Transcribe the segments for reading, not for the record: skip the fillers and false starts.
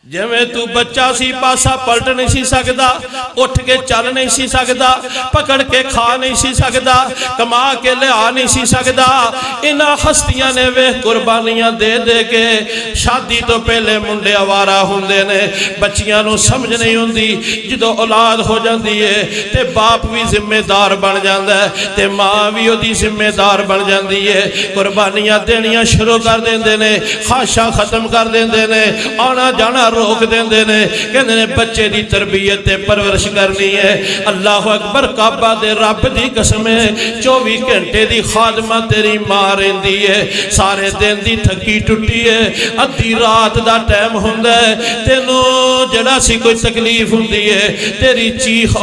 जिवें तू बच्चा सी पासा पलट नहीं सी सकदा, उठ के चल नहीं सी सकदा, पकड़ के खा नहीं सी सकदा, कमा के लिया नहीं सी सकदा। इन्हां हस्तियां ने वे कुर्बानियां दे दे के शादी तो पहले मुंडे आवारा हुंदे ने, बच्चियां नूं समझ नहीं हुंदी। जदों औलाद हो जाती है ते बाप भी जिम्मेदार बन जाता है ते माँ भी उहदी जिम्मेदार बन जाती है। कुर्बानियां देनियां शुरू कर देंदे ने, ख्वाहिशां खत्म कर देंदे ने, आना जाना रोक देंदे ने, कहंदे ने बच्चे की तरबियत ते परवरिश करनी है। अल्लाह अकबर, काबा दे रब दी कसम है, 24 घंटे की खादमा तेरी मां रहिंदी है। सारे दिन की थकी टुटी है, अद्धी रात का टाइम हुंदा है, तेनू जड़ा सी कोई तकलीफ हुंदी है, तेरी चीख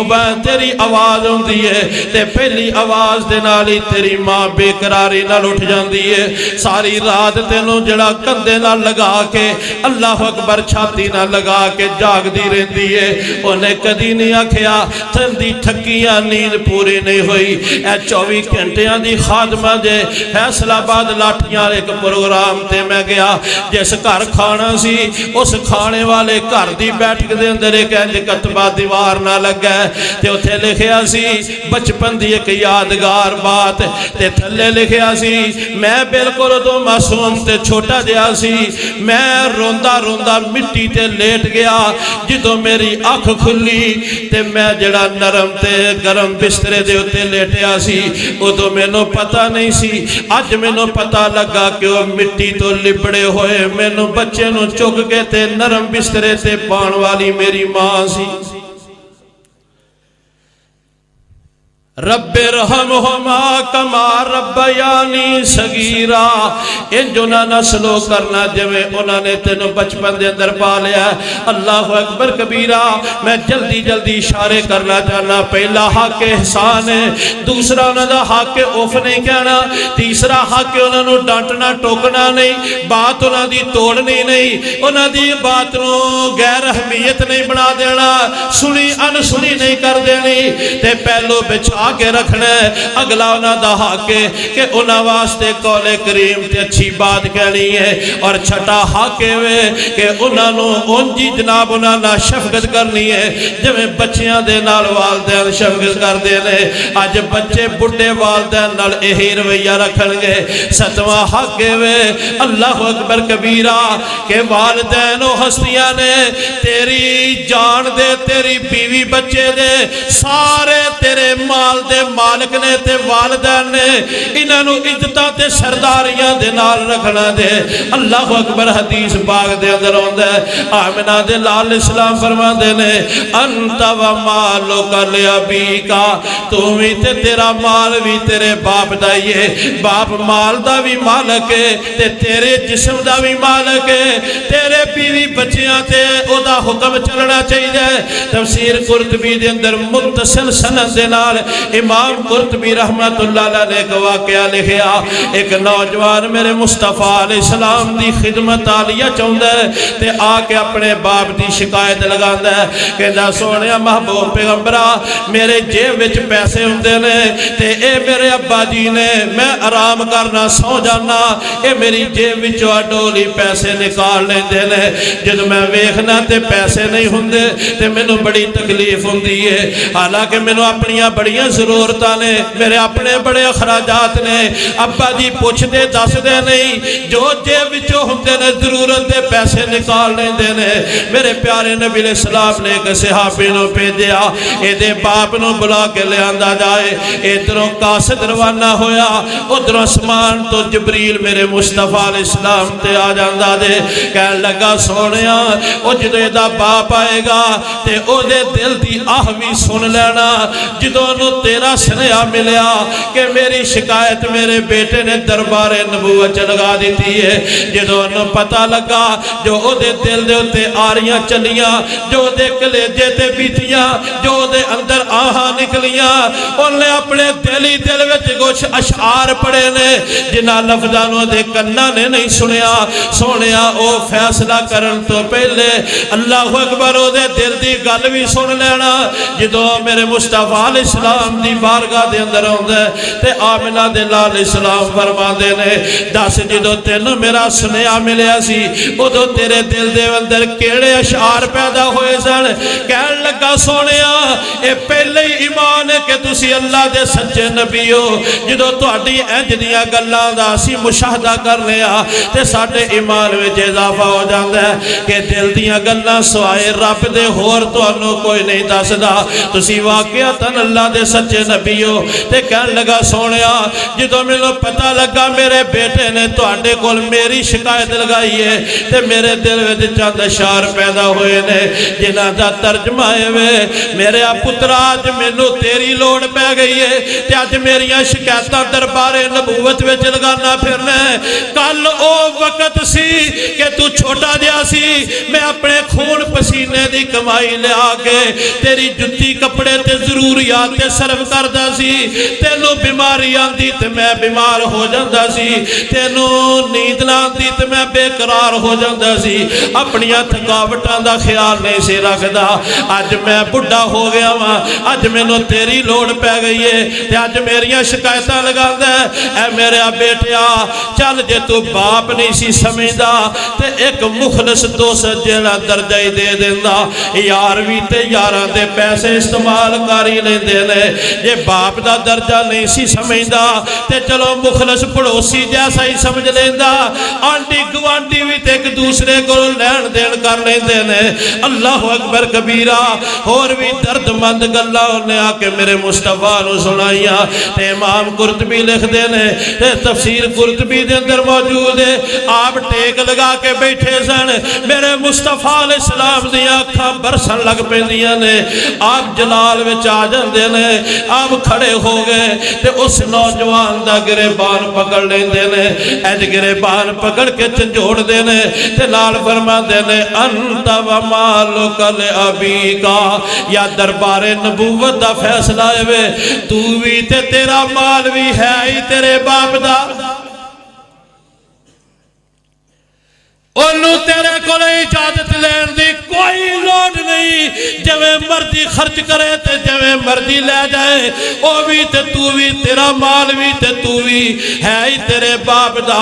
तेरी आवाज़ आउंदी है ते पहली आवाज़ दे नाल ही तेरी मां बेकरारी नाल उठ जाती है। सारी रात तेनू जड़ा कंधे नाल लगा के, अल्लाह अकबर, छाती ना लगा के जागदी रहती है। उन्हें कदी नहीं आखिया थंदी थकिया नींद पूरी नहीं हुई। 24 घंटिया की खादमा जे फैसलाबाद लाठियां एक प्रोग्राम ते मैं गया, जिस घर खाना सी उस खाने वाले घर की बैठक के अंदर एक कतबा दीवार ना लगा ते उत्थे लिखिया सी बचपन की एक यादगार बात ते थल्ले लिखिया सी मैं बिल्कुल उदों मासूम ते छोटा जिहा सी, मैं रोंदा रोंदा मिट्टी ते लेट गया। जदों मेरी अख खुली ते मैं जड़ा नरम ते गरम बिस्तरे दे उत्ते लेटिया सी, उदों मैनू पता नहीं सी। अज मैनू पता लगा कि वह मिट्टी तो लिबड़े होए मैनू बच्चे नू चुक के ते नरम बिस्तरे ते पाउण वाली मेरी मां सी। रब्बे रहमहुमा कमा रब्बयानी सगीरा, इंज उन्होंने स्लो करना जिवें उन्होंने तेनों बचपन के अंदर पा लिया। अल्लाह अकबर कबीरा, मैं जल्दी जल्दी इशारे करना चाहना। पहला हक एहसान है, दूसरा उन्होंने हक उफ नहीं कहना, तीसरा हक उन्होंने डांटना टोकना नहीं, बात उन्होंने तोड़नी नहीं, उन्होंने बात को गैर अहमियत नहीं बना देना, सुनी अनसुनी नहीं कर देनी ते पहलो बिछा के रखना। अगला उन्होंने हक है कि उन्होंने वास्ते कौले करीम ते अच्छी बात कहनी है, और छठा हक है कि उन्होंने उंजी जनाब उन्होंने शफकत करनी है जिवें बच्चियां दे नाल वालदैन शफकत करते हैं। अज बच्चे बुढ़े वालदैन नाल यही रवैया रखणगे। सतवां हक है अल्लाह अकबर कबीरा के वालदैन हस्तियां ने तेरी जान दे, तेरी बीवी बच्चे दे सारे तेरे माल दे मालिक ने ते वालिदैन ने, इन्हां इज्जतां ते सरदारियां दे नाल रखना दे। अल्लाह अकबर हदीस पाक दे अंदर आउंदा है, आमिना दे लाल इस्लाम फरमांदे ने अंत व मालुका लिअबीका, तू भी ते तेरा माल भी तेरे बाप दा ही है। बाप माल दा भी मालिक है ते तेरे जिस्म दा भी मालिक है। तेरे बीवी बच्चियां ते ओदा हुक्म चलना चाहिए। तफसीर कुरतुबी दे अंदर मुत्तसिल सनद दे नाल इमाम कुरतुबी रहमतुल्लाह अलैह ने एक वाकया लिखिया। एक नौजवान मेरे मुस्तफा अलैहिस्सलाम दी खिदमत आलिया चाहुंदा है ते आके अपने बाप दी शिकायत लगांदा है, कहंदा सोहणिया महबूब पैगंबरा, मेरे जेब विच पैसे हुंदे ने ते ए मेरे अब्बा जी ने, मैं आराम करना सौ जाना, ए मेरी जेब विचों अडोली पैसे निकाल लेंदे ने। जदों मैं वेखना ते पैसे नहीं हुंदे ते मैनूं बड़ी तकलीफ हुंदी है। हालांकि मैनूं अपनियां बड़ियां जरूरत ने, मेरे अपने बड़े अखराजात ने, अब्बा जी पुछते दसदे नहीं, जो जेब विचों हुंदे ने जरूरत के पैसे निकाल लेंदे ने। मेरे प्यारे नबी अलैहिस्सलाम ने एक सहाबी नूं भेजिया, इहदे बाप नूं बुला के लिआंदा जाए। इधरों कासिद रवाना होया, उधरों आसमान तो जबरील मेरे मुस्तफा अलैहिस्सलाम ते आ जांदा जे। कहन लगा सोहणिया, ओ जदों इहदा बाप आएगा ते ओहदे दिल दी आह भी सुन लेना। जदों तेरा स्नेहा मिलिया कि मेरी शिकायत मेरे बेटे ने दरबारे नबूवत लगा दी है, जो पता लगा जो ओदे दिल दे उत्ते आरियां चलियां, जो ओदे कलेजे ते बीतियां, जो ओदे अंदर आहां निकलियां, उन्हें अपने दिल ही दिल विच कुछ अशार पढ़े ने जिन्हां लफ्ज़ां नूं ओदे कन्नां ने नहीं सुनिया। सोहणिया, ओ फैसला करन तो पहले अल्लाह अकबर ओदे दिल दी गल भी सुन लेना। जो मेरे मुस्तफा अलैहिस्सलाम इस्लाम दी बारगाह दे अंदर आउंदा है ते आमिना दे लाल इस्लाम फरमांदे ने दस जदों तैनूं मेरा सुनेहा मिलिया सी उदों तेरे दिल दे अंदर किहड़े अशार पैदा होए सन। कहन लगा सोहणिया ये पहले ही ईमान है कि तुसी अल्लाह दे सच्चे नबी हो। जदों तुहाडी इंज दीयां गल्लां दा असीं मुशाहदा कर लिया ते साडे ईमान विच इजाफा हो जांदा है कि दिल दीयां गल्लां सिवाए रब दे होर तुहानूं कोई नहीं दसदा तुसी वाकईअतन अल्लाह दे सच्चे नबी हो। ते कहन लगा सोहणिया जदों मैनूं पता लगा मेरे बेटे ने तुहाडे कोल मेरी शिकायत लगाई है ते मेरे दिल विच चंद अशार पैदा होए ने जिन्हां दा तर्जमा है वे मेरे पुत्रा अज मैनूं तेरी लोड़ पै गई है ते अज मेरियां शिकायतां दरबारे नबूवत विच लगाना फिरना है। कल ओ वक्त सी कि तू छोटा जिहा सी मैं अपने खून पसीने दी कमाई लिया के तेरी जुत्ती कपड़े ते जरूरियात ते सर्व करदा सी। तेनों बीमारी आंदी ते मैं बीमार हो जांदा सी तेनों नींद ना आंदी ते मैं बेकरार हो जांदा सी अपनियां थकावटां दा ख्याल नहीं सी रखदा। अज मैं बुढ़ा हो गया वां अज मैनूं तेरी लोड़ पै गई है ते अज मेरियां शिकायतां लगांदा ऐ मेरे बेटिया चल जे तू बाप नहीं सी समझदा ते एक मुखलस दोस्त जेड़ा दर्जा ही दे देंदा यार भी ते यारां दे पैसे इस्तेमाल कर ही लेंदे ने। जे बाप दा दर्जा नहीं सी समझदा ते चलो मुखलस पड़ोसी जैसा ही समझ लेंदा। आंडी गवांडी भी ते एक दूसरे को लैन देन कर लेंदे ने। अल्लाह अकबर कबीरा होर भी दर्दमंद गल्लां उन्हें आके मेरे मुस्तफा नूं सुनाइयां ते इमाम कुरतबी लिखदे ने ते तफसीर कुरतबी दे अंदर मौजूद है। आप टेक लगा के बैठे सन मेरे मुस्तफा अलैहिस्सलाम दी अखां बरसन लग पैंदियां ने। आप जलाल विच आ जांदे ने आप खड़े हो गए ते उस नौजवान दा गिरेबान पकड़ लेंदे ने अज गिरेबान पकड़ के झंझोड़दे ने ते नाल फरमांदे ने अंत व मालुक ल अबीका या दरबारे नबूवत दा फैसला है तू भी ते तेरा माल भी है ही तेरे बाप दा ओनू तेरे को इजाजत लेन दी कोई लोड़ नहीं जिवें मर्जी खर्च करे ते जिवें मर्जी ले जाए ओ भी ते तू भी तेरा माल भी ते तू भी है ही तेरे बाप दा।